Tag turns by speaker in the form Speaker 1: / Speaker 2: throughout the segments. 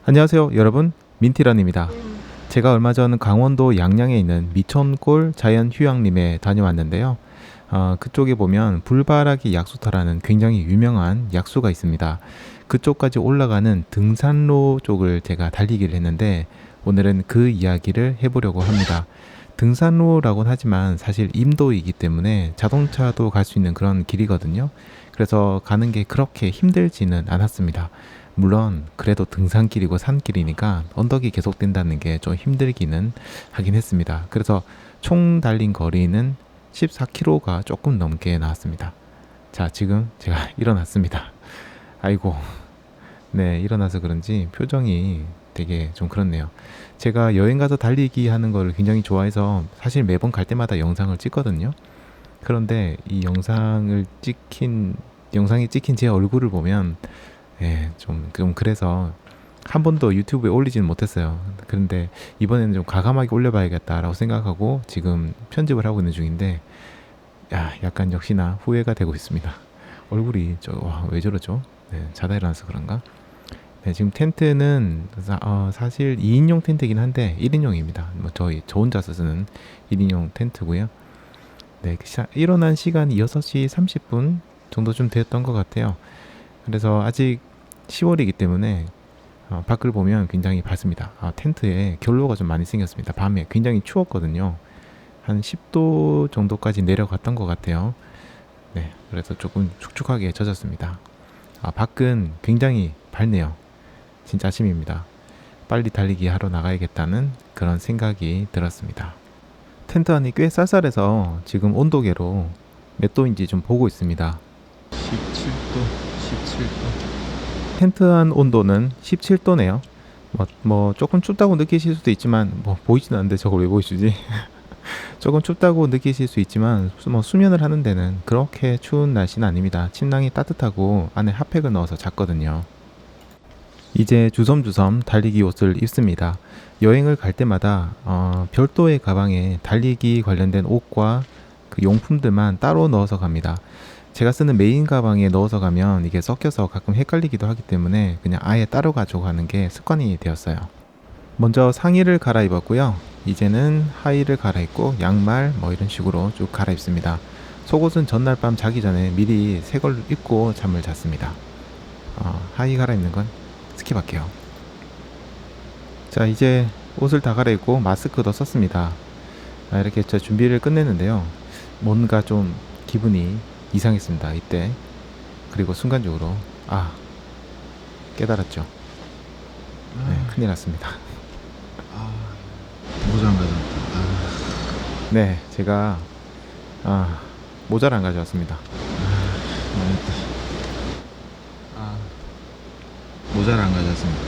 Speaker 1: 안녕하세요 여러분, 민티런입니다. 제가 얼마 전 강원도 양양에 있는 미천골 자연휴양림에 다녀왔는데요. 그쪽에 보면 불바라기 약수터라는 굉장히 유명한 약수가 있습니다. 그쪽까지 올라가는 등산로 쪽을 제가 달리기를 했는데 오늘은 그 이야기를 해보려고 합니다. 등산로라고는 하지만 사실 임도이기 때문에 자동차도 갈 수 있는 그런 길이거든요. 그래서 가는 게 그렇게 힘들지는 않았습니다. 물론 그래도 등산길이고 산길이니까 언덕이 계속된다는 게 좀 힘들기는 하긴 했습니다. 그래서 총 달린 거리는 14km가 조금 넘게 나왔습니다. 자, 지금 제가 일어났습니다. 아이고, 네, 일어나서 그런지 표정이 되게 좀 그렇네요. 제가 여행 가서 달리기 하는 걸 굉장히 좋아해서 사실 매번 갈 때마다 영상을 찍거든요. 그런데 이 영상이 찍힌 제 얼굴을 보면 예, 좀 그래서 한 번도 유튜브에 올리지는 못했어요. 그런데 이번에는 좀 과감하게 올려봐야겠다라고 생각하고 지금 편집을 하고 있는 중인데 약간 역시나 후회가 되고 있습니다. 얼굴이 왜 저러죠? 네, 자다 일어나서 그런가? 네, 지금 텐트는 사실 2인용 텐트이긴 한데 1인용입니다. 저 혼자서 쓰는 1인용 텐트고요. 네, 일어난 시간이 6시 30분 정도쯤 됐던 것 같아요. 그래서 아직 10월이기 때문에 밖을 보면 굉장히 밝습니다. 텐트에 결로가 좀 많이 생겼습니다. 밤에 굉장히 추웠거든요. 한 10도 정도까지 내려갔던 것 같아요. 네, 그래서 조금 축축하게 젖었습니다. 밖은 굉장히 밝네요. 진짜 아침입니다. 빨리 달리기 하러 나가야겠다는 그런 생각이 들었습니다. 텐트 안이 꽤 쌀쌀해서 지금 온도계로 몇 도인지 좀 보고 있습니다. 17도. 텐트 안 온도는 17도네요. 조금 춥다고 느끼실 수도 있지만 보이지는 않는데 저걸 왜 보여주지? 조금 춥다고 느끼실 수 있지만 수면을 하는 데는 그렇게 추운 날씨는 아닙니다. 침낭이 따뜻하고 안에 핫팩을 넣어서 잤거든요. 이제 주섬주섬 달리기 옷을 입습니다. 여행을 갈 때마다 별도의 가방에 달리기 관련된 옷과 그 용품들만 따로 넣어서 갑니다. 제가 쓰는 메인 가방에 넣어서 가면 이게 섞여서 가끔 헷갈리기도 하기 때문에 그냥 아예 따로 가져가는 게 습관이 되었어요. 먼저 상의를 갈아입었고요. 이제는 하의를 갈아입고 양말 이런 식으로 쭉 갈아입습니다. 속옷은 전날 밤 자기 전에 미리 새 걸 입고 잠을 잤습니다. 하의 갈아입는 건 스킵할게요. 자, 이제 옷을 다 갈아입고 마스크도 썼습니다. 이렇게 저 준비를 끝냈는데요. 뭔가 좀 기분이 이상했습니다. 이때. 그리고 순간적으로 깨달았죠. 네, 큰일 났습니다.
Speaker 2: 모자 안 가져왔다.
Speaker 1: 네, 제가 모자를 안 가져왔습니다.
Speaker 2: 망했다. 모자를 안 가져왔습니다.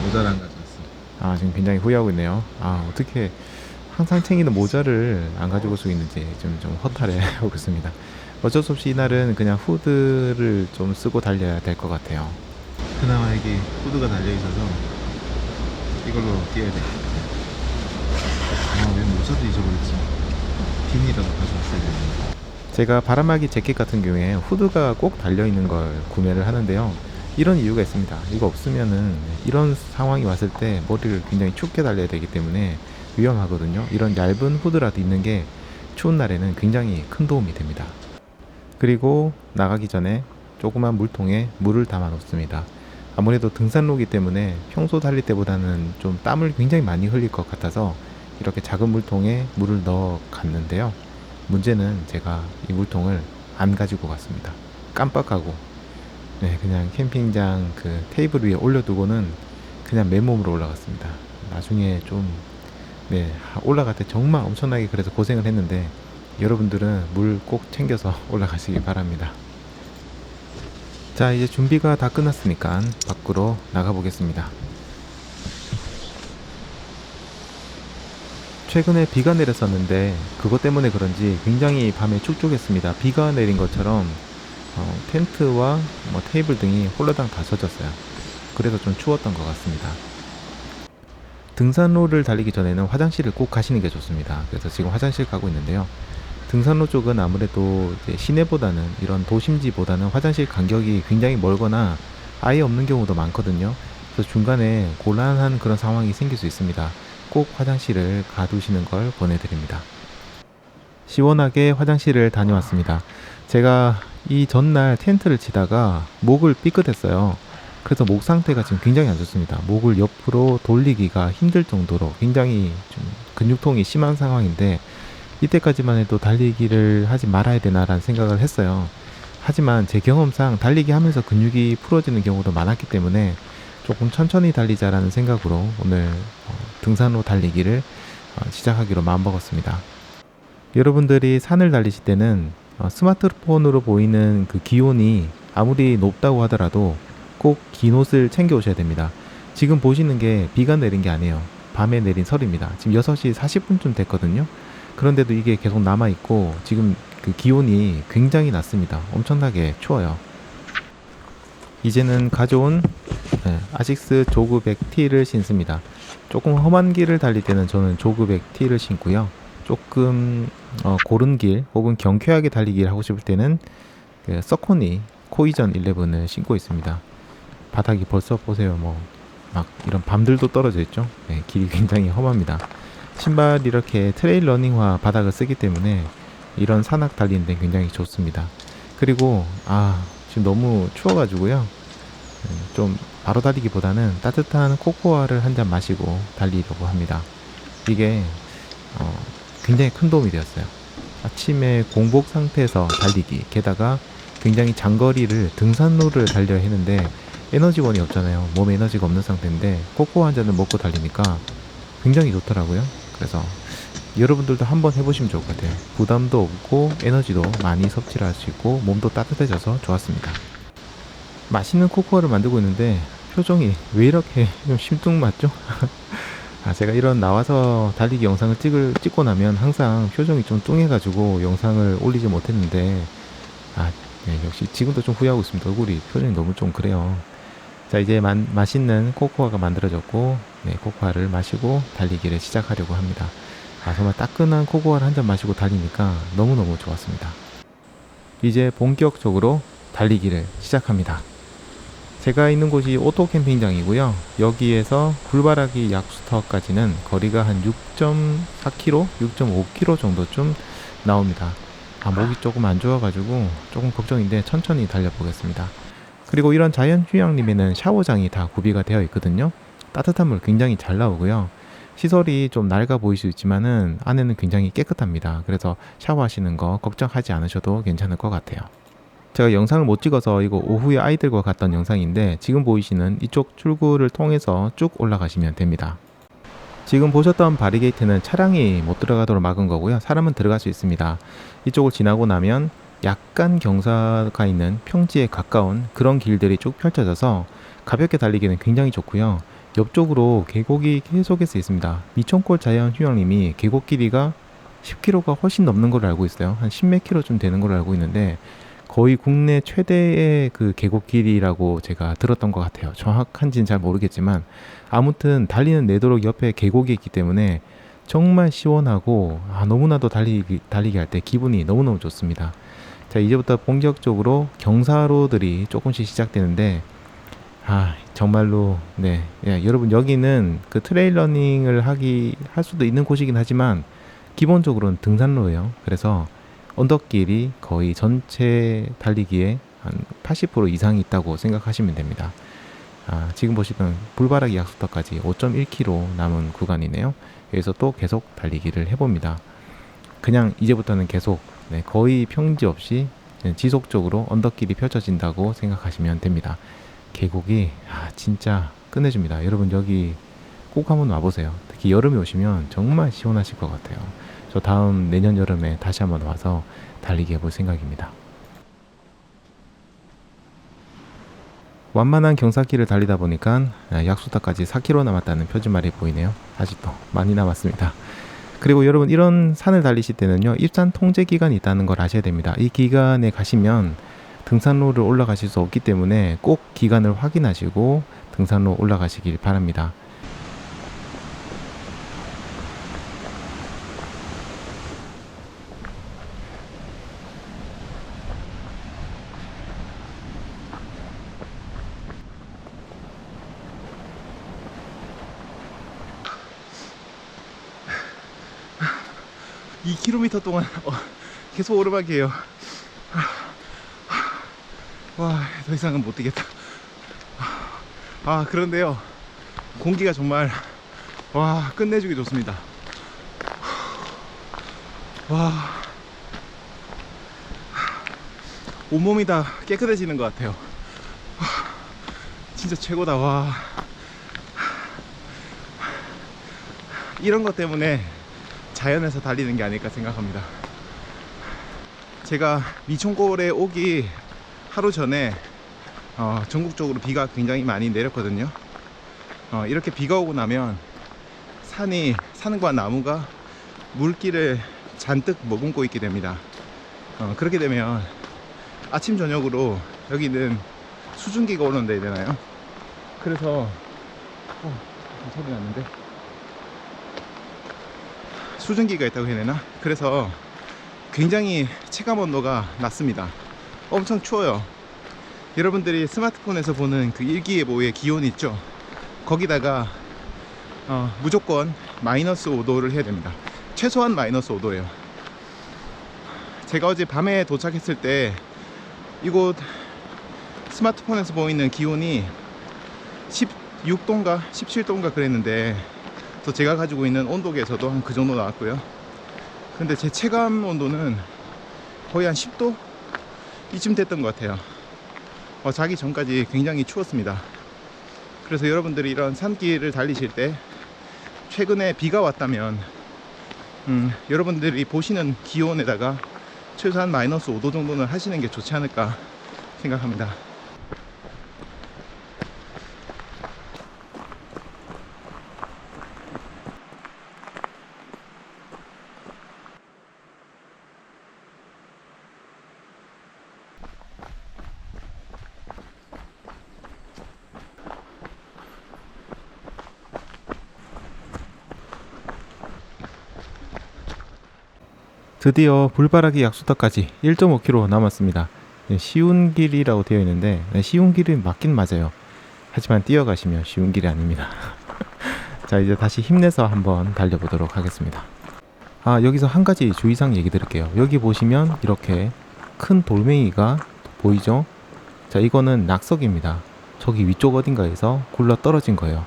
Speaker 2: 모자를 안 가져왔어.
Speaker 1: 지금 굉장히 후회하고 있네요. 어떻게 항상 챙기는 모자를 안 가지고 쓰고 있는지 좀 허탈해 하고 있습니다. 어쩔 수 없이 이날은 그냥 후드를 좀 쓰고 달려야 될 것 같아요.
Speaker 2: 그나마 여기 후드가 달려있어서 이걸로 뛰어야 돼. 왜 모자도 잊어버렸지. 비닐이라도 가져왔어야 되는데.
Speaker 1: 제가 바람막이 재킷 같은 경우에 후드가 꼭 달려있는 걸 구매를 하는데요. 이런 이유가 있습니다. 이거 없으면은 이런 상황이 왔을 때 머리를 굉장히 춥게 달려야 되기 때문에 위험하거든요. 이런 얇은 후드라도 있는 게 추운 날에는 굉장히 큰 도움이 됩니다. 그리고 나가기 전에 조그만 물통에 물을 담아 놓습니다. 아무래도 등산로이기 때문에 평소 달릴 때보다는 좀 땀을 굉장히 많이 흘릴 것 같아서 이렇게 작은 물통에 물을 넣어 갔는데요. 문제는 제가 이 물통을 안 가지고 갔습니다. 깜빡하고 그냥 캠핑장 그 테이블 위에 올려두고는 그냥 맨몸으로 올라갔습니다. 나중에 좀 올라갈 때 정말 엄청나게 그래서 고생을 했는데 여러분들은 물 꼭 챙겨서 올라가시기 바랍니다. 자, 이제 준비가 다 끝났으니까 밖으로 나가 보겠습니다. 최근에 비가 내렸었는데 그것 때문에 그런지 굉장히 밤에 축축했습니다. 비가 내린 것처럼 텐트와 테이블 등이 홀라당 다 젖었어요. 그래서 좀 추웠던 것 같습니다. 등산로를 달리기 전에는 화장실을 꼭 가시는 게 좋습니다. 그래서 지금 화장실 가고 있는데요. 등산로 쪽은 아무래도 이제 시내보다는 이런 도심지보다는 화장실 간격이 굉장히 멀거나 아예 없는 경우도 많거든요. 그래서 중간에 곤란한 그런 상황이 생길 수 있습니다. 꼭 화장실을 가두시는 걸 권해드립니다. 시원하게 화장실을 다녀왔습니다. 제가 이 전날 텐트를 치다가 목을 삐끗했어요. 그래서 목 상태가 지금 굉장히 안 좋습니다. 목을 옆으로 돌리기가 힘들 정도로 굉장히 좀 근육통이 심한 상황인데, 이때까지만 해도 달리기를 하지 말아야 되나라는 생각을 했어요. 하지만 제 경험상 달리기 하면서 근육이 풀어지는 경우도 많았기 때문에 조금 천천히 달리자라는 생각으로 오늘 등산로 달리기를 시작하기로 마음먹었습니다. 여러분들이 산을 달리실 때는 스마트폰으로 보이는 그 기온이 아무리 높다고 하더라도 꼭 긴 옷을 챙겨 오셔야 됩니다. 지금 보시는 게 비가 내린 게 아니에요. 밤에 내린 설입니다. 지금 6시 40분쯤 됐거든요. 그런데도 이게 계속 남아있고 지금 그 기온이 굉장히 낮습니다. 엄청나게 추워요. 이제는 가져온 아식스 조그백 T를 신습니다. 조금 험한 길을 달릴 때는 저는 조그백 T를 신고요. 조금 고른 길 혹은 경쾌하게 달리기를 하고 싶을 때는 그 서코니 코이전 11을 신고 있습니다. 바닥이 벌써 보세요. 막 이런 밤들도 떨어져 있죠. 네, 길이 굉장히 험합니다. 신발 이렇게 트레일 러닝화 바닥을 쓰기 때문에 이런 산악 달리는 데 굉장히 좋습니다. 그리고 지금 너무 추워가지고요. 좀 바로 달리기보다는 따뜻한 코코아를 한 잔 마시고 달리려고 합니다. 이게 굉장히 큰 도움이 되었어요. 아침에 공복 상태에서 달리기, 게다가 굉장히 장거리를 등산로를 달려야 했는데 에너지원이 없잖아요. 몸에 에너지가 없는 상태인데 코코아 한 잔을 먹고 달리니까 굉장히 좋더라고요. 그래서 여러분들도 한번 해보시면 좋을 것 같아요. 부담도 없고 에너지도 많이 섭취를 할 수 있고 몸도 따뜻해져서 좋았습니다. 맛있는 코코아를 만들고 있는데 표정이 왜 이렇게 좀 심뚱맞죠? 제가 이런 나와서 달리기 영상을 찍고 나면 항상 표정이 좀 뚱해가지고 영상을 올리지 못했는데 네, 역시 지금도 좀 후회하고 있습니다. 얼굴이 표정이 너무 좀 그래요. 자, 이제 맛있는 코코아가 만들어졌고, 네, 코코아를 마시고 달리기를 시작하려고 합니다. 정말 따끈한 코코아를 한 잔 마시고 달리니까 너무너무 좋았습니다. 이제 본격적으로 달리기를 시작합니다. 제가 있는 곳이 오토 캠핑장이고요. 여기에서 불바라기 약수터까지는 거리가 한 6.4km, 6.5km 정도쯤 나옵니다. 목이 조금 안 좋아가지고 조금 걱정인데 천천히 달려보겠습니다. 그리고 이런 자연 휴양림에는 샤워장이 다 구비가 되어 있거든요. 따뜻한 물 굉장히 잘 나오고요. 시설이 좀 낡아 보일 수 있지만은 안에는 굉장히 깨끗합니다. 그래서 샤워하시는 거 걱정하지 않으셔도 괜찮을 것 같아요. 제가 영상을 못 찍어서 이거 오후에 아이들과 갔던 영상인데 지금 보이시는 이쪽 출구를 통해서 쭉 올라가시면 됩니다. 지금 보셨던 바리게이트는 차량이 못 들어가도록 막은 거고요. 사람은 들어갈 수 있습니다. 이쪽을 지나고 나면 약간 경사가 있는 평지에 가까운 그런 길들이 쭉 펼쳐져서 가볍게 달리기는 굉장히 좋고요. 옆쪽으로 계곡이 계속해서 있습니다. 미천골 자연휴양림이 계곡 길이가 10km가 훨씬 넘는 걸로 알고 있어요. 한 10몇 킬로쯤 되는 걸로 알고 있는데 거의 국내 최대의 그 계곡 길이라고 제가 들었던 것 같아요. 정확한지는 잘 모르겠지만 아무튼 달리는 내도록 옆에 계곡이 있기 때문에 정말 시원하고 너무나도 달리기 할 때 기분이 너무너무 좋습니다. 자, 이제부터 본격적으로 경사로들이 조금씩 시작되는데 정말로 네, 여러분 여기는 그 트레일 러닝을 할 수도 있는 곳이긴 하지만 기본적으로는 등산로예요. 그래서 언덕길이 거의 전체 달리기에 한 80% 이상이 있다고 생각하시면 됩니다. 지금 보시던 불바라기 약수터까지 5.1km 남은 구간이네요. 여기서 또 계속 달리기를 해봅니다. 그냥 이제부터는 계속 거의 평지 없이 지속적으로 언덕길이 펼쳐진다고 생각하시면 됩니다. 계곡이 진짜 끝내줍니다. 여러분 여기 꼭 한번 와보세요. 특히 여름에 오시면 정말 시원하실 것 같아요. 저 다음 내년 여름에 다시 한번 와서 달리기 해볼 생각입니다. 완만한 경사길을 달리다 보니까 약수터까지 4km 남았다는 표지말이 보이네요. 아직도 많이 남았습니다. 그리고 여러분 이런 산을 달리실 때는요, 입산 통제 기간이 있다는 걸 아셔야 됩니다. 이 기간에 가시면 등산로를 올라가실 수 없기 때문에 꼭 기간을 확인하시고 등산로 올라가시길 바랍니다.
Speaker 2: 2km 동안 계속 오르막이에요. 와, 더 이상은 못 뛰겠다. 그런데요, 공기가 정말 끝내주기 좋습니다. 와, 온몸이 다 깨끗해지는 것 같아요. 진짜 최고다. 와, 이런 것 때문에 자연에서 달리는 게 아닐까 생각합니다. 제가 미촌골에 오기 하루 전에 전국적으로 비가 굉장히 많이 내렸거든요. 이렇게 비가 오고 나면 산과 나무가 물기를 잔뜩 머금고 있게 됩니다. 그렇게 되면 아침 저녁으로 여기는 수증기가 오른다 해야 되나요? 그래서 소리 났는데 수증기가 있다고 해야 되나? 그래서 굉장히 체감 온도가 낮습니다. 엄청 추워요. 여러분들이 스마트폰에서 보는 그 일기예보의 기온 있죠? 거기다가 무조건 마이너스 5도를 해야 됩니다. 최소한 마이너스 5도예요. 제가 어제 밤에 도착했을 때 이곳 스마트폰에서 보이는 기온이 16도인가 17도인가 그랬는데, 또 제가 가지고 있는 온도계에서도 한 그 정도 나왔고요. 근데 제 체감 온도는 거의 한 10도 이쯤 됐던 것 같아요. 자기 전까지 굉장히 추웠습니다. 그래서 여러분들이 이런 산길을 달리실 때 최근에 비가 왔다면 여러분들이 보시는 기온에다가 최소한 마이너스 5도 정도는 하시는 게 좋지 않을까 생각합니다.
Speaker 1: 드디어 불바라기 약수터까지 1.5km 남았습니다. 쉬운 길이라고 되어 있는데 쉬운 길이 맞긴 맞아요. 하지만 뛰어가시면 쉬운 길이 아닙니다. 자, 이제 다시 힘내서 한번 달려보도록 하겠습니다. 여기서 한 가지 주의사항 얘기 드릴게요. 여기 보시면 이렇게 큰 돌멩이가 보이죠? 자, 이거는 낙석입니다. 저기 위쪽 어딘가에서 굴러 떨어진 거예요.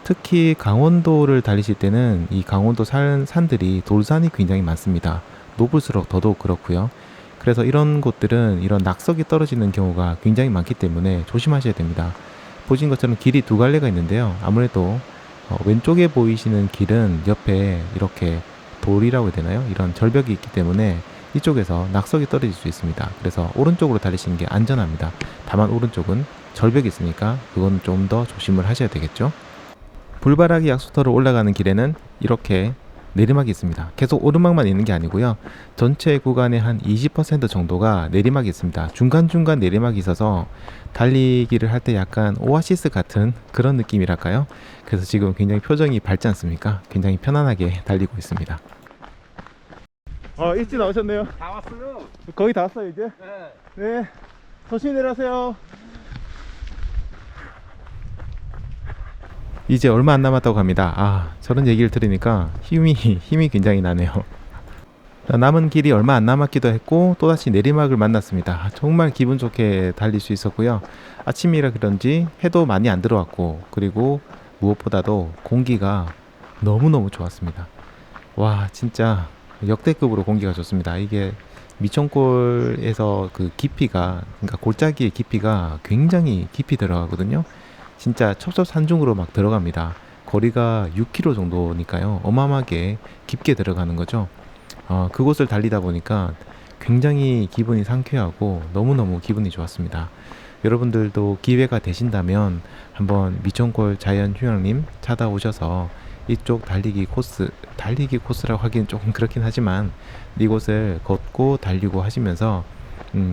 Speaker 1: 특히 강원도를 달리실 때는 이 강원도 산들이 돌산이 굉장히 많습니다. 높을수록 더더욱 그렇고요. 그래서 이런 곳들은 이런 낙석이 떨어지는 경우가 굉장히 많기 때문에 조심하셔야 됩니다. 보신 것처럼 길이 두 갈래가 있는데요. 아무래도 왼쪽에 보이시는 길은 옆에 이렇게 돌이라고 해야 되나요? 이런 절벽이 있기 때문에 이쪽에서 낙석이 떨어질 수 있습니다. 그래서 오른쪽으로 달리시는 게 안전합니다. 다만 오른쪽은 절벽이 있으니까 그건 좀 더 조심을 하셔야 되겠죠. 불바라기 약수터로 올라가는 길에는 이렇게 내리막이 있습니다. 계속 오르막만 있는 게 아니고요. 전체 구간의 한 20% 정도가 내리막이 있습니다. 중간중간 내리막이 있어서 달리기를 할 때 약간 오아시스 같은 그런 느낌이랄까요? 그래서 지금 굉장히 표정이 밝지 않습니까? 굉장히 편안하게 달리고 있습니다.
Speaker 2: 일찍 나오셨네요.
Speaker 3: 다 왔어요.
Speaker 2: 거의 다 왔어요 이제.
Speaker 3: 네.
Speaker 2: 네, 조심히 내려가세요.
Speaker 1: 이제 얼마 안 남았다고 합니다. 저런 얘기를 들으니까 힘이 굉장히 나네요. 남은 길이 얼마 안 남았기도 했고 또다시 내리막을 만났습니다. 정말 기분 좋게 달릴 수 있었고요. 아침이라 그런지 해도 많이 안 들어왔고, 그리고 무엇보다도 공기가 너무너무 좋았습니다. 와, 진짜 역대급으로 공기가 좋습니다. 이게 미촌골에서 그 깊이가, 그러니까 골짜기의 깊이가 굉장히 깊이 들어가거든요. 진짜 첩첩산중으로 막 들어갑니다. 거리가 6km 정도니까요. 어마어마하게 깊게 들어가는 거죠. 그곳을 달리다 보니까 굉장히 기분이 상쾌하고 너무너무 기분이 좋았습니다. 여러분들도 기회가 되신다면 한번 미촌골 자연휴양림 찾아오셔서 이쪽 달리기 코스라고 하기엔 조금 그렇긴 하지만 이곳을 걷고 달리고 하시면서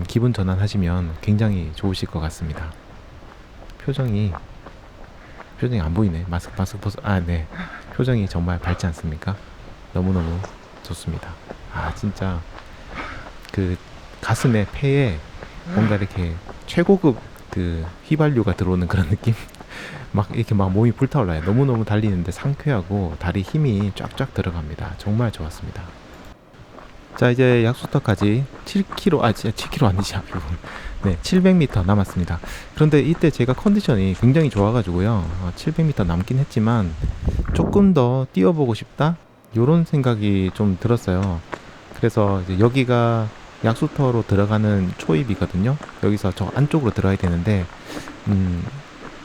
Speaker 1: 기분 전환하시면 굉장히 좋으실 것 같습니다. 표정이 안 보이네. 마스크 벗어. 네. 표정이 정말 밝지 않습니까? 너무너무 좋습니다. 진짜 그 가슴에 폐에 뭔가 이렇게 최고급 그 휘발유가 들어오는 그런 느낌? 막 이렇게 막 몸이 불타올라요. 너무너무 달리는데 상쾌하고 다리 힘이 쫙쫙 들어갑니다. 정말 좋았습니다. 자, 이제 약수터까지 7km, 진짜 7km 아니지, 아이고. 네, 700m 남았습니다. 그런데 이때 제가 컨디션이 굉장히 좋아가지고요. 700m 남긴 했지만 조금 더 뛰어보고 싶다? 요런 생각이 좀 들었어요. 그래서 이제 여기가 약수터로 들어가는 초입이거든요. 여기서 저 안쪽으로 들어가야 되는데,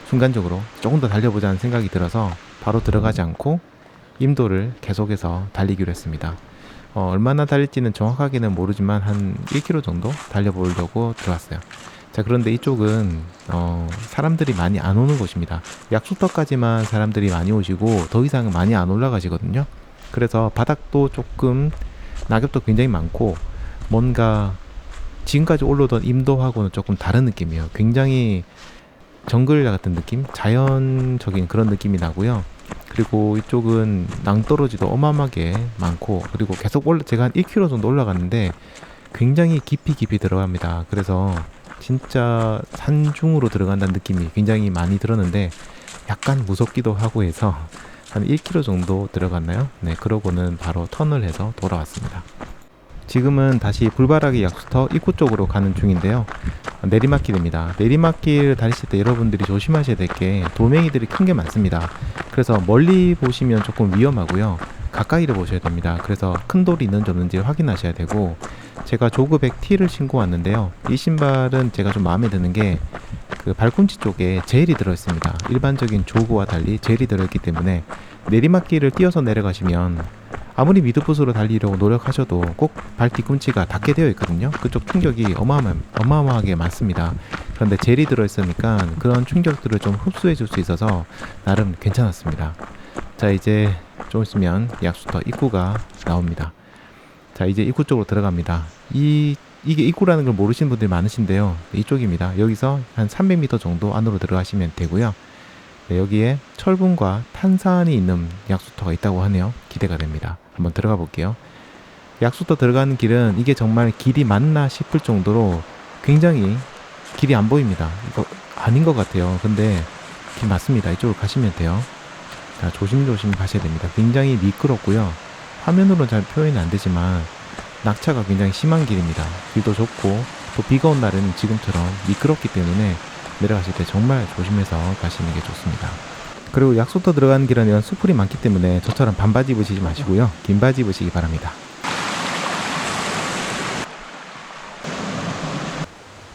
Speaker 1: 순간적으로 조금 더 달려보자는 생각이 들어서 바로 들어가지 않고 임도를 계속해서 달리기로 했습니다. 얼마나 달릴지는 정확하게는 모르지만 한 1km 정도 달려보려고 들어왔어요. 자, 그런데 이쪽은 사람들이 많이 안 오는 곳입니다. 약수터까지만 사람들이 많이 오시고 더 이상은 많이 안 올라가시거든요. 그래서 바닥도 조금 낙엽도 굉장히 많고 뭔가 지금까지 올라오던 임도하고는 조금 다른 느낌이에요. 굉장히 정글 같은 느낌? 자연적인 그런 느낌이 나고요. 그리고 이쪽은 낭떠러지도 어마어마하게 많고, 그리고 계속 제가 한 1km 정도 올라갔는데 굉장히 깊이 들어갑니다. 그래서 진짜 산중으로 들어간다는 느낌이 굉장히 많이 들었는데 약간 무섭기도 하고 해서 한 1km 정도 들어갔나요? 네, 그러고는 바로 턴을 해서 돌아왔습니다. 지금은 다시 불바라기 약수터 입구 쪽으로 가는 중인데요. 내리막길입니다. 내리막길 다니실 때 여러분들이 조심하셔야 될 게 돌멩이들이 큰 게 많습니다. 그래서 멀리 보시면 조금 위험하고요. 가까이를 보셔야 됩니다. 그래서 큰 돌이 있는지 없는지 확인하셔야 되고, 제가 조그백 T를 신고 왔는데요. 이 신발은 제가 좀 마음에 드는 게 그 발꿈치 쪽에 젤이 들어있습니다. 일반적인 조그와 달리 젤이 들어있기 때문에 내리막길을 뛰어서 내려가시면 아무리 미드풋으로 달리려고 노력하셔도 꼭 발 뒤꿈치가 닿게 되어 있거든요. 그쪽 충격이 어마어마하게 많습니다. 그런데 젤이 들어있으니까 그런 충격들을 좀 흡수해 줄 수 있어서 나름 괜찮았습니다. 자, 이제 좀 있으면 약수터 입구가 나옵니다. 자, 이제 입구 쪽으로 들어갑니다. 이게 입구라는 걸 모르시는 분들이 많으신데요. 이쪽입니다. 여기서 한 300m 정도 안으로 들어가시면 되고요. 네, 여기에 철분과 탄산이 있는 약수터가 있다고 하네요. 기대가 됩니다. 한번 들어가 볼게요. 약수터 들어가는 길은 이게 정말 길이 맞나 싶을 정도로 굉장히 길이 안 보입니다. 이거 아닌 것 같아요. 근데 길 맞습니다. 이쪽으로 가시면 돼요. 자, 조심조심 가셔야 됩니다. 굉장히 미끄럽고요. 화면으로는 잘 표현이 안 되지만 낙차가 굉장히 심한 길입니다. 길도 좁고 또 비가 온 날은 지금처럼 미끄럽기 때문에 내려가실 때 정말 조심해서 가시는 게 좋습니다. 그리고 약수터 들어가는 길은 수풀이 많기 때문에 저처럼 반바지 입으시지 마시고요. 긴 바지 입으시기 바랍니다.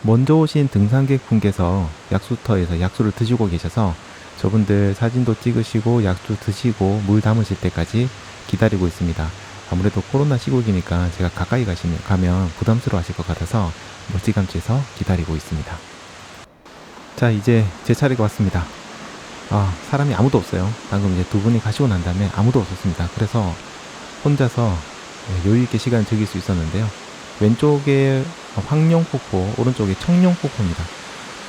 Speaker 1: 먼저 오신 등산객 분께서 약수터에서 약수를 드시고 계셔서 저분들 사진도 찍으시고 약수 드시고 물 담으실 때까지 기다리고 있습니다. 아무래도 코로나 시국이니까 제가 가까이 가면 부담스러워 하실 것 같아서 멀찌감치해서 기다리고 있습니다. 자, 이제 제 차례가 왔습니다. 사람이 아무도 없어요. 방금 이제 두 분이 가시고 난 다음에 아무도 없었습니다. 그래서 혼자서 여유있게 시간을 즐길 수 있었는데요. 왼쪽에 황룡폭포, 오른쪽에 청룡폭포입니다.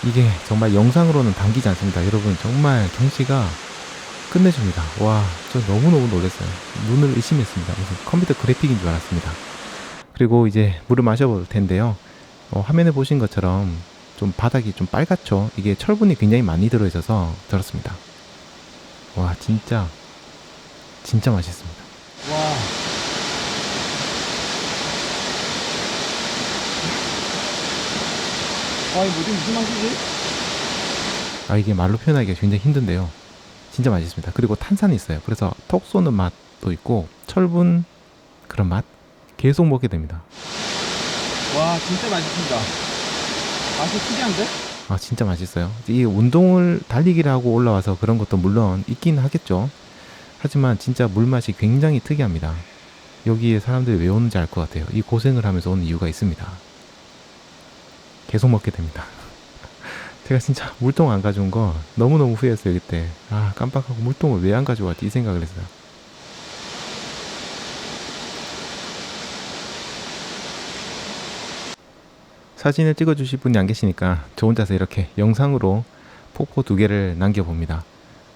Speaker 1: 이게 정말 영상으로는 담기지 않습니다. 여러분, 정말 경치가 끝내줍니다. 와, 저 너무너무 놀랐어요. 눈을 의심했습니다. 무슨 컴퓨터 그래픽인 줄 알았습니다. 그리고 이제 물을 마셔볼 텐데요. 화면에 보신 것처럼 좀 바닥이 좀 빨갛죠. 이게 철분이 굉장히 많이 들어있어서 저렇습니다. 와, 진짜 맛있습니다.
Speaker 2: 와. 이게 무슨 맛이지?
Speaker 1: 이게 말로 표현하기가 굉장히 힘든데요. 진짜 맛있습니다. 그리고 탄산이 있어요. 그래서 톡 쏘는 맛도 있고 철분 그런 맛 계속 먹게 됩니다.
Speaker 2: 와, 진짜 맛있습니다. 맛이 특이한데?
Speaker 1: 진짜 맛있어요. 이 운동을 달리기를 하고 올라와서 그런 것도 물론 있긴 하겠죠. 하지만 진짜 물맛이 굉장히 특이합니다. 여기에 사람들이 왜 오는지 알 것 같아요. 이 고생을 하면서 오는 이유가 있습니다. 계속 먹게 됩니다. 제가 진짜 물통 안 가져온 거 너무너무 후회했어요. 그때 깜빡하고 물통을 왜 안 가져왔지 이 생각을 했어요. 사진을 찍어주실 분이 안 계시니까 저 혼자서 이렇게 영상으로 폭포 두 개를 남겨봅니다.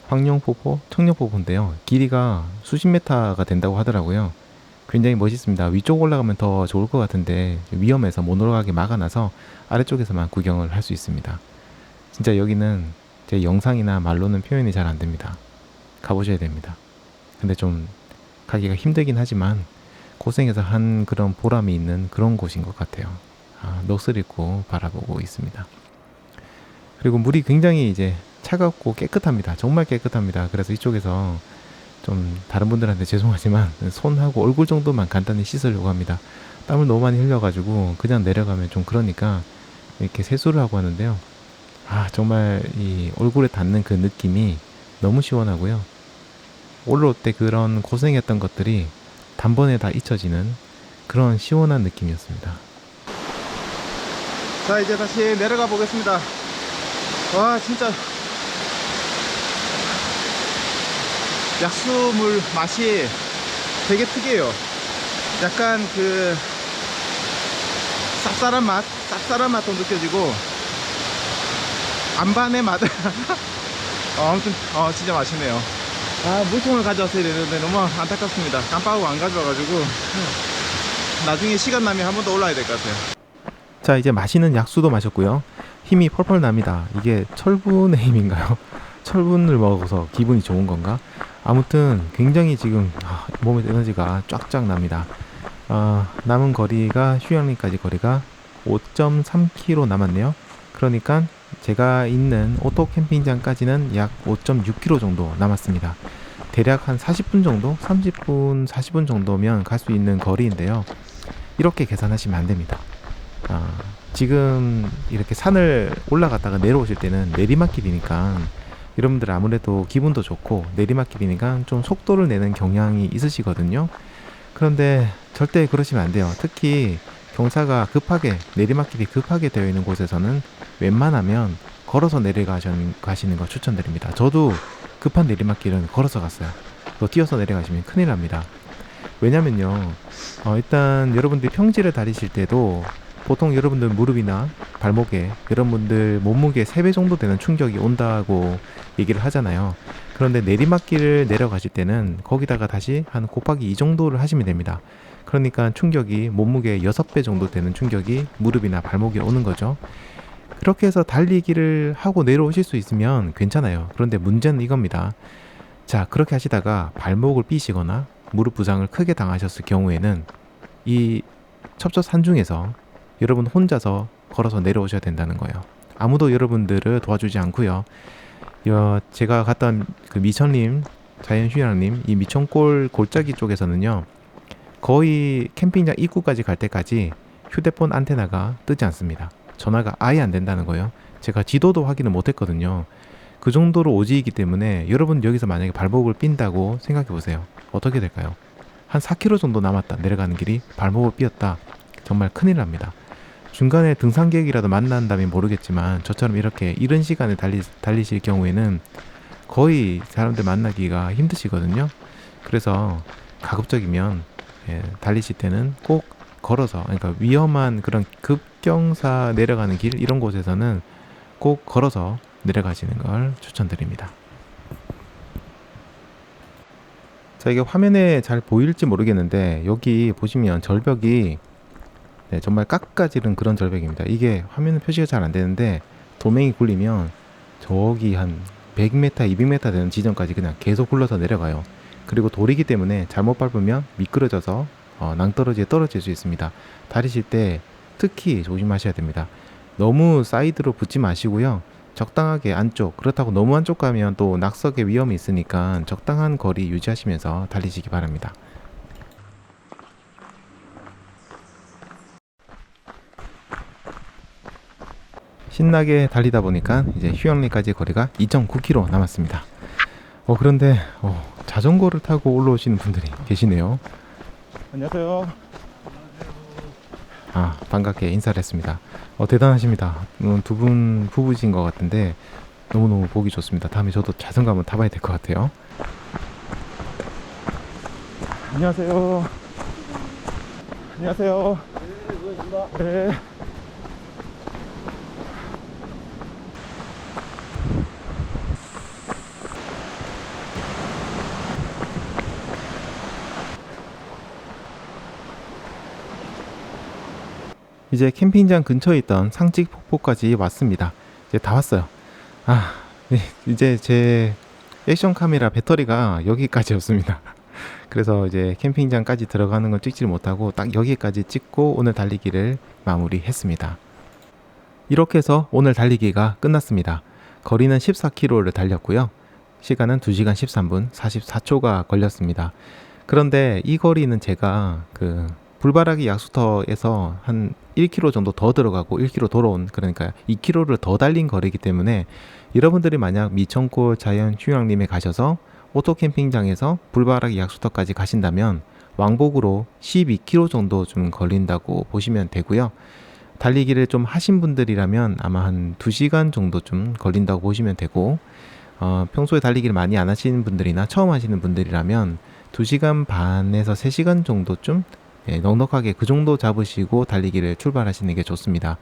Speaker 1: 황룡폭포, 청룡폭포인데요. 길이가 수십 메타가 된다고 하더라고요. 굉장히 멋있습니다. 위쪽 올라가면 더 좋을 것 같은데 위험해서 못 올라가게 막아놔서 아래쪽에서만 구경을 할 수 있습니다. 진짜 여기는 제 영상이나 말로는 표현이 잘 안 됩니다. 가보셔야 됩니다. 근데 좀 가기가 힘들긴 하지만 고생해서 한 그런 보람이 있는 그런 곳인 것 같아요. 넋을 잃고 바라보고 있습니다. 그리고 물이 굉장히 이제 차갑고 깨끗합니다. 정말 깨끗합니다. 그래서 이쪽에서 좀 다른 분들한테 죄송하지만 손하고 얼굴 정도만 간단히 씻으려고 합니다. 땀을 너무 많이 흘려가지고 그냥 내려가면 좀 그러니까 이렇게 세수를 하고 하는데요. 정말 이 얼굴에 닿는 그 느낌이 너무 시원하고요. 올라올 때 그런 고생했던 것들이 단번에 다 잊혀지는 그런 시원한 느낌이었습니다.
Speaker 2: 자, 이제 다시 내려가 보겠습니다. 와, 진짜 약수물 맛이 되게 특이해요. 약간 그 쌉쌀한 맛도 느껴지고 안반의 맛. 아무튼 진짜 맛있네요. 물통을 가져왔어야 되는데 너무 안타깝습니다. 깜빡하고 안 가져와가지고 나중에 시간 나면 한 번 더 올라야 될 것 같아요.
Speaker 1: 자, 이제 마시는 약수도 마셨고요. 힘이 펄펄 납니다. 이게 철분의 힘인가요? 철분을 먹어서 기분이 좋은 건가? 아무튼 굉장히 지금 몸에 에너지가 쫙쫙 납니다. 남은 거리가 휴양림까지 거리가 5.3km 남았네요. 그러니까 제가 있는 오토 캠핑장까지는 약 5.6km 정도 남았습니다. 대략 한 40분 정도, 30분, 40분 정도면 갈 수 있는 거리인데요. 이렇게 계산하시면 안 됩니다. 지금 이렇게 산을 올라갔다가 내려오실 때는 내리막길이니까 여러분들 아무래도 기분도 좋고 내리막길이니까 좀 속도를 내는 경향이 있으시거든요. 그런데 절대 그러시면 안 돼요. 특히 경사가 급하게 내리막길이 급하게 되어 있는 곳에서는 웬만하면 걸어서 내려가시는 거 추천드립니다. 저도 급한 내리막길은 걸어서 갔어요. 또 뛰어서 내려가시면 큰일 납니다. 왜냐면요, 일단 여러분들이 평지를 다니실 때도 보통 여러분들 무릎이나 발목에 여러분들 몸무게 3배 정도 되는 충격이 온다고 얘기를 하잖아요. 그런데 내리막길을 내려가실 때는 거기다가 다시 한 곱하기 2 정도를 하시면 됩니다. 그러니까 충격이 몸무게 6배 정도 되는 충격이 무릎이나 발목에 오는 거죠. 그렇게 해서 달리기를 하고 내려오실 수 있으면 괜찮아요. 그런데 문제는 이겁니다. 자, 그렇게 하시다가 발목을 삐시거나 무릎 부상을 크게 당하셨을 경우에는 이 첩첩산 중에서 여러분 혼자서 걸어서 내려오셔야 된다는 거예요. 아무도 여러분들을 도와주지 않고요. 제가 갔던 그 미천림 자연휴양림 이 미천골 골짜기 쪽에서는요, 거의 캠핑장 입구까지 갈 때까지 휴대폰 안테나가 뜨지 않습니다. 전화가 아예 안 된다는 거예요. 제가 지도도 확인을 못 했거든요. 그 정도로 오지이기 때문에 여러분 여기서 만약에 발목을 삔다고 생각해 보세요. 어떻게 될까요? 한 4km 정도 남았다, 내려가는 길이 발목을 삐었다, 정말 큰일 납니다. 중간에 등산객이라도 만난다면 모르겠지만 저처럼 이렇게 이른 시간에 달리실 경우에는 거의 사람들 만나기가 힘드시거든요. 그래서 가급적이면 달리실 때는 꼭 걸어서, 그러니까 위험한 그런 급경사 내려가는 길 이런 곳에서는 꼭 걸어서 내려가시는 걸 추천드립니다. 자, 이게 화면에 잘 보일지 모르겠는데 여기 보시면 절벽이 정말 깎아지른 그런 절벽입니다. 이게 화면에 표시가 잘 안 되는데 도맹이 굴리면 저기 한 100m, 200m 되는 지점까지 그냥 계속 굴러서 내려가요. 그리고 돌이기 때문에 잘못 밟으면 미끄러져서 낭떠러지에 떨어질 수 있습니다. 다리실 때 특히 조심하셔야 됩니다. 너무 사이드로 붙지 마시고요. 적당하게 안쪽, 그렇다고 너무 안쪽 가면 또 낙석의 위험이 있으니까 적당한 거리 유지하시면서 달리시기 바랍니다. 신나게 달리다 보니까 이제 휴양림까지 거리가 2.9km 남았습니다. 그런데 자전거를 타고 올라오시는 분들이 계시네요.
Speaker 2: 안녕하세요.
Speaker 1: 반갑게 인사를 했습니다. 대단하십니다. 두 분 부부신 것 같은데 너무너무 보기 좋습니다. 다음에 저도 자전거 한번 타봐야 될 것 같아요.
Speaker 2: 안녕하세요. 안녕하세요. 네.
Speaker 1: 이제 캠핑장 근처에 있던 상직 폭포까지 왔습니다. 이제 다 왔어요. 네, 이제 제 액션 카메라 배터리가 여기까지였습니다. 그래서 이제 캠핑장까지 들어가는 건 찍지를 못하고 딱 여기까지 찍고 오늘 달리기를 마무리했습니다. 이렇게 해서 오늘 달리기가 끝났습니다. 거리는 14km를 달렸고요. 시간은 2시간 13분 44초가 걸렸습니다. 그런데 이 거리는 제가 그 불바라기 약수터에서 한 1km 정도 더 들어가고 1km 돌아온, 그러니까 2km를 더 달린 거리이기 때문에 여러분들이 만약 미천골 자연휴양림에 가셔서 오토캠핑장에서 불바라기 약수터까지 가신다면 왕복으로 12km 정도 좀 걸린다고 보시면 되고요. 달리기를 좀 하신 분들이라면 아마 한 2시간 정도 좀 걸린다고 보시면 되고, 평소에 달리기를 많이 안 하시는 분들이나 처음 하시는 분들이라면 2시간 반에서 3시간 정도 좀 넉넉하게 그 정도 잡으시고 달리기를 출발하시는 게 좋습니다.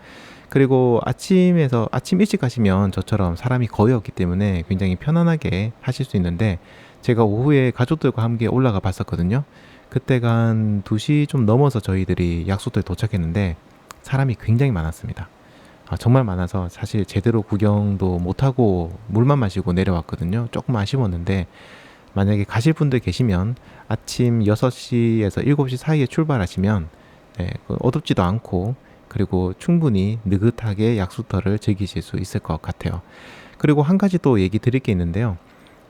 Speaker 1: 그리고 아침 일찍 가시면 저처럼 사람이 거의 없기 때문에 굉장히 편안하게 하실 수 있는데, 제가 오후에 가족들과 함께 올라가 봤었거든요. 그때가 한 2시 좀 넘어서 저희들이 약수터에 도착했는데 사람이 굉장히 많았습니다. 정말 많아서 사실 제대로 구경도 못하고 물만 마시고 내려왔거든요. 조금 아쉬웠는데, 만약에 가실 분들 계시면 아침 6시에서 7시 사이에 출발하시면 어둡지도 않고 그리고 충분히 느긋하게 약수터를 즐기실 수 있을 것 같아요. 그리고 한 가지 또 얘기 드릴 게 있는데요.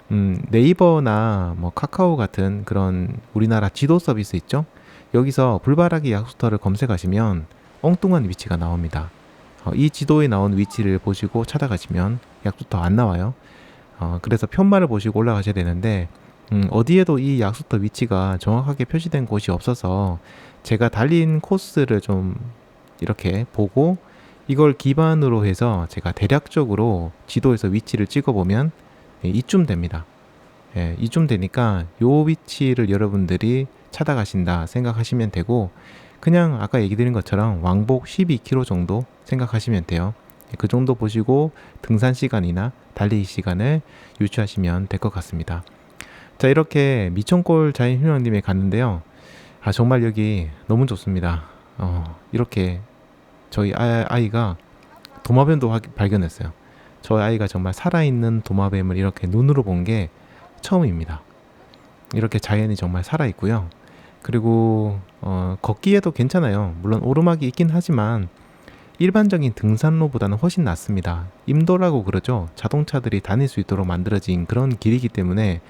Speaker 1: 네이버나 뭐 카카오 같은 그런 우리나라 지도 서비스 있죠? 여기서 불바라기 약수터를 검색하시면 엉뚱한 위치가 나옵니다. 이 지도에 나온 위치를 보시고 찾아가시면 약수터 안 나와요. 그래서 편말을 보시고 올라가셔야 되는데, 어디에도 이 약수터 위치가 정확하게 표시된 곳이 없어서 제가 달린 코스를 좀 이렇게 보고 이걸 기반으로 해서 제가 대략적으로 지도에서 위치를 찍어보면 이쯤 됩니다. 이쯤 되니까 요 위치를 여러분들이 찾아가신다 생각하시면 되고, 그냥 아까 얘기 드린 것처럼 왕복 12km 정도 생각하시면 돼요. 그 정도 보시고 등산 시간이나 달리기 시간을 유추하시면 될 것 같습니다. 자, 이렇게 미천골 자연휴양림에 갔는데요. 정말 여기 너무 좋습니다. 이렇게 저희 아이가 도마뱀도 발견했어요. 저희 아이가 정말 살아있는 도마뱀을 이렇게 눈으로 본 게 처음입니다. 이렇게 자연이 정말 살아있고요. 그리고 걷기에도 괜찮아요. 물론 오르막이 있긴 하지만 일반적인 등산로보다는 훨씬 낫습니다. 임도라고 그러죠. 자동차들이 다닐 수 있도록 만들어진 그런 길이기 때문에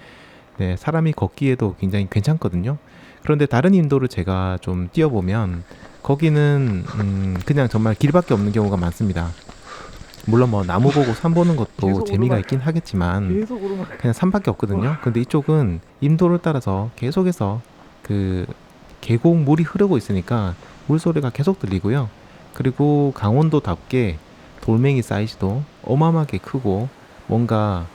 Speaker 1: 사람이 걷기에도 굉장히 괜찮거든요. 그런데 다른 임도를 제가 좀 뛰어보면 거기는 그냥 정말 길밖에 없는 경우가 많습니다. 물론 뭐 나무 보고 산 보는 것도 재미가 있긴 하겠지만 그냥 산밖에 없거든요. 근데 이쪽은 임도를 따라서 계속해서 그 계곡 물이 흐르고 있으니까 물소리가 계속 들리고요. 그리고 강원도답게 돌멩이 사이즈도 어마어마하게 크고 뭔가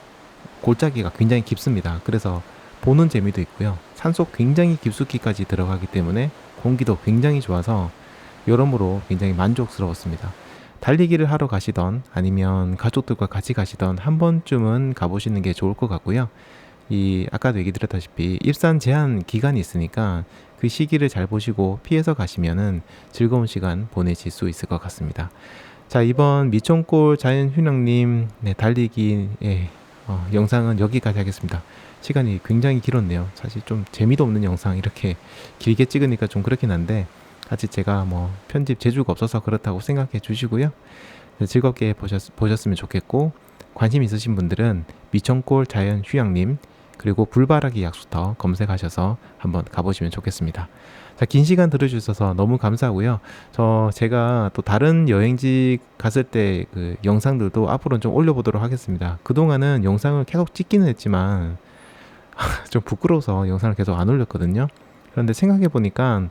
Speaker 1: 골짜기가 굉장히 깊습니다. 그래서 보는 재미도 있고요. 산속 굉장히 깊숙이까지 들어가기 때문에 공기도 굉장히 좋아서 여러모로 굉장히 만족스러웠습니다. 달리기를 하러 가시던 아니면 가족들과 같이 가시던 한 번쯤은 가보시는 게 좋을 것 같고요. 아까도 얘기 드렸다시피 입산 제한 기간이 있으니까 그 시기를 잘 보시고 피해서 가시면은 즐거운 시간 보내실 수 있을 것 같습니다. 자, 이번 미천골 자연휴양림 달리기 영상은 여기까지 하겠습니다. 시간이 굉장히 길었네요. 사실 좀 재미도 없는 영상 이렇게 길게 찍으니까 좀 그렇긴 한데, 아직 제가 뭐 편집 재주가 없어서 그렇다고 생각해 주시고요. 즐겁게 보셨으면 좋겠고, 관심 있으신 분들은 미천골 자연휴양림 그리고 불바라기 약수터 검색하셔서 한번 가보시면 좋겠습니다. 자, 긴 시간 들어주셔서 너무 감사하고요. 제가 또 다른 여행지 갔을 때 그 영상들도 앞으로는 좀 올려보도록 하겠습니다. 그동안은 영상을 계속 찍기는 했지만 좀 부끄러워서 영상을 계속 안 올렸거든요. 그런데 생각해보니까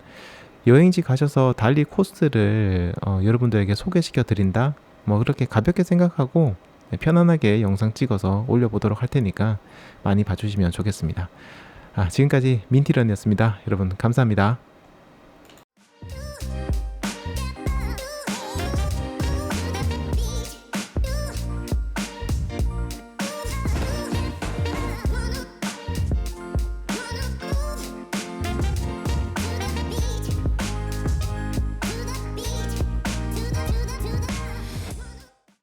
Speaker 1: 여행지 가셔서 달리 코스를 여러분들에게 소개시켜 드린다, 뭐 그렇게 가볍게 생각하고 편안하게 영상 찍어서 올려보도록 할 테니까 많이 봐주시면 좋겠습니다. 지금까지 민티런이었습니다. 여러분 감사합니다.